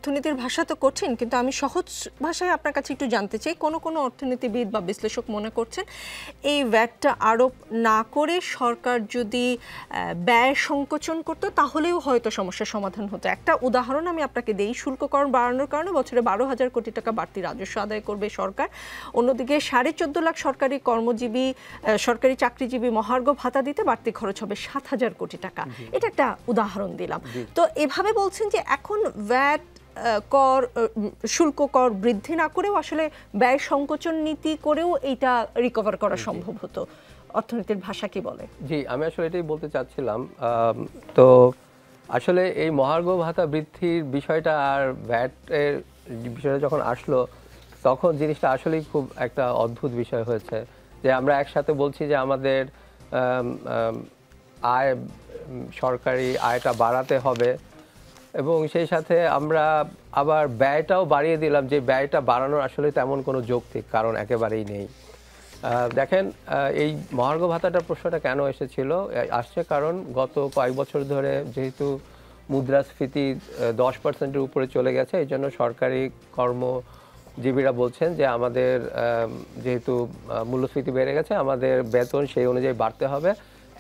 অর্থনীতির ভাষা তো কঠিন, কিন্তু আমি সহজ ভাষায় আপনার কাছে একটু জানতে চাই, কোন অর্থনীতিবিদ বা বিশ্লেষক মনে করছেন এই ভ্যাটটা আরোপ না করে সরকার যদি ব্যয় সংকোচন করতো তাহলেও হয়তো সমস্যার সমাধান হতো। একটা উদাহরণ আমি আপনাকে দেই, শুল্ক কর বাড়ানোর কারণে বছরে 12,000 কোটি টাকা বাড়তি রাজস্ব আদায় করবে সরকার। অন্যদিকে 14.5 লাখ সরকারি কর্মজীবী সরকারি চাকরিজীবী মহার্ঘ ভাতা দিতে বাড়তি খরচ হবে 7,000 কোটি টাকা। এটা একটা উদাহরণ দিলাম। তো এভাবে বলছেন যে এখন ভ্যাট কর শুল্ক কর বৃদ্ধি না করেও আসলে ব্যয় সংকোচন নীতি করেও এইটা রিকভার করা সম্ভব হতো। অর্থনীতির ভাষা কি বলে? জি, আমি আসলে এটাই বলতে চাচ্ছিলাম। তো আসলে এই মহার্ঘ ভাতা বৃদ্ধির বিষয়টা আর ভ্যাটের বিষয়টা যখন আসলো তখন জিনিসটা আসলেই খুব একটা অদ্ভুত বিষয় হয়েছে যে আমরা একসাথে বলছি যে আমাদের আয় সরকারি আয়টা বাড়াতে হবে এবং সেই সাথে আমরা আবার ব্যয়টাও বাড়িয়ে দিলাম, যে ব্যয়টা বাড়ানোর আসলে তেমন কোনো যৌক্তিক কারণ একেবারেই নেই। দেখেন, এই মহার্ঘ ভাতাটার প্রশ্নটা কেন এসেছিল আসছে কারণ গত কয়েক বছর ধরে যেহেতু মুদ্রাস্ফীতি 10%-এর উপরে চলে গেছে, এই জন্য সরকারি কর্মজীবীরা বলছেন যে আমাদের যেহেতু মূল্যস্ফীতি বেড়ে গেছে আমাদের বেতন সেই অনুযায়ী বাড়তে হবে।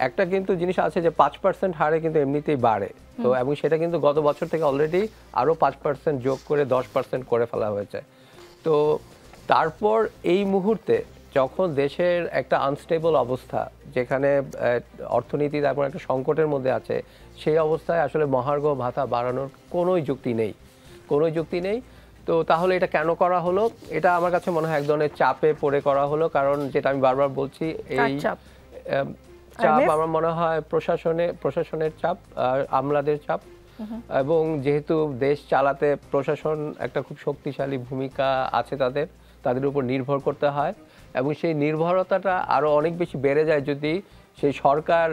একটা কিন্তু জিনিস আছে যে 5% হারে কিন্তু এমনিতেই বাড়ে, তো এবং সেটা কিন্তু গত বছর থেকে অলরেডি আরও 5% যোগ করে 10% করে ফেলা হয়েছে। তো তারপর এই মুহূর্তে যখন দেশের একটা আনস্টেবল অবস্থা, যেখানে অর্থনীতি তারপর একটা সংকটের মধ্যে আছে, সেই অবস্থায় আসলে মহার্ঘ ভাতা বাড়ানোর কোনোই যুক্তি নেই। তো তাহলে এটা কেন করা হলো? এটা আমার কাছে মনে হয় এক ধরনের চাপে পড়ে করা হলো, কারণ যেটা আমি বারবার বলছি এই চাপ আমার মনে হয় প্রশাসনের চাপ, আমলাদের চাপ, এবং যেহেতু দেশ চালাতে প্রশাসন একটা খুব শক্তিশালী ভূমিকা আছে, তাদের উপর নির্ভর করতে হয় এবং সেই নির্ভরতাটা আরো অনেক বেশি বেড়ে যায় যদি সেই সরকার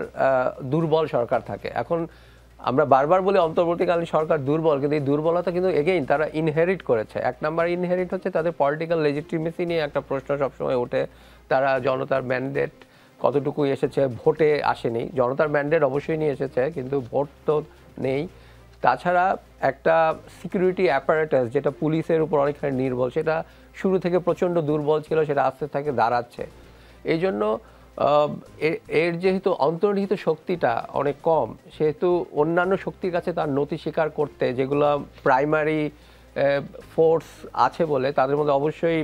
দুর্বল সরকার থাকে। এখন আমরা বারবার বলি অন্তর্বর্তীকালীন সরকার দুর্বল, কিন্তু এই দুর্বলতা কিন্তু এগেইন তারা ইনহেরিট করেছে। এক নাম্বার ইনহেরিট হচ্ছে তাদের পলিটিক্যাল লেজিটিমেসি নিয়ে একটা প্রশ্ন সবসময় ওঠে। তারা জনতার ম্যান্ডেট কতটুকু এসেছে, ভোটে আসেনি। জনতার ম্যান্ডেট অবশ্যই নিয়ে এসেছে, কিন্তু ভোট তো নেই। তাছাড়া একটা সিকিউরিটি অ্যাপারেটাস যেটা পুলিশের উপর অনেকখানি নির্ভর, সেটা শুরু থেকে প্রচণ্ড দুর্বল ছিল, সেটা আস্তে আস্তে দাঁড়াচ্ছে। এই জন্য এর যেহেতু অন্তর্নিহিত শক্তিটা অনেক কম, সেহেতু অন্যান্য শক্তির কাছে তার নতি স্বীকার করতে, যেগুলো প্রাইমারি ফোর্স আছে বলে তাদের মধ্যে অবশ্যই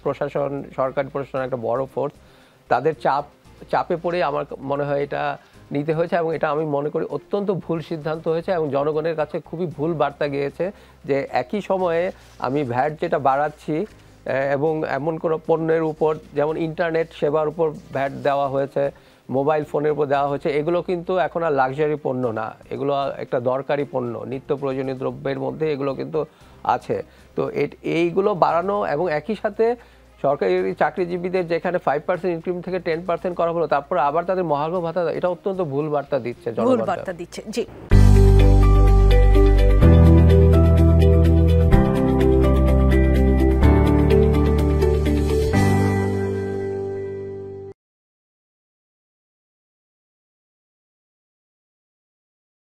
প্রশাসন, সরকারি প্রশাসন একটা বড় ফোর্স, তাদের চাপে পড়ে আমার মনে হয় এটা নিতে হয়েছে এবং এটা আমি মনে করি অত্যন্ত ভুল সিদ্ধান্ত হয়েছে এবং জনগণের কাছে খুবই ভুল বার্তা গিয়েছে যে একই সময়ে আমি ভ্যাট যেটা বাড়াচ্ছি এবং এমন কোনো পণ্যের উপর, যেমন ইন্টারনেট সেবার উপর ভ্যাট দেওয়া হয়েছে, মোবাইল ফোনের উপর দেওয়া হয়েছে, এগুলো কিন্তু এখন আর লাক্সারি পণ্য না, এগুলো একটা দরকারি পণ্য, নিত্য প্রয়োজনীয় দ্রব্যের মধ্যে এগুলো কিন্তু আছে। তো এইগুলো বাড়ানো এবং একই সাথে সরকারি চাকরিজীবীদের যেখানে 5% ইনক্রিমেন্ট থেকে 10% করা হলো, তারপর আবার তাদের মহার্ঘ ভাতা, এটা অত্যন্ত ভুল বার্তা দিচ্ছে, ভুল বার্তা দিচ্ছে। জি।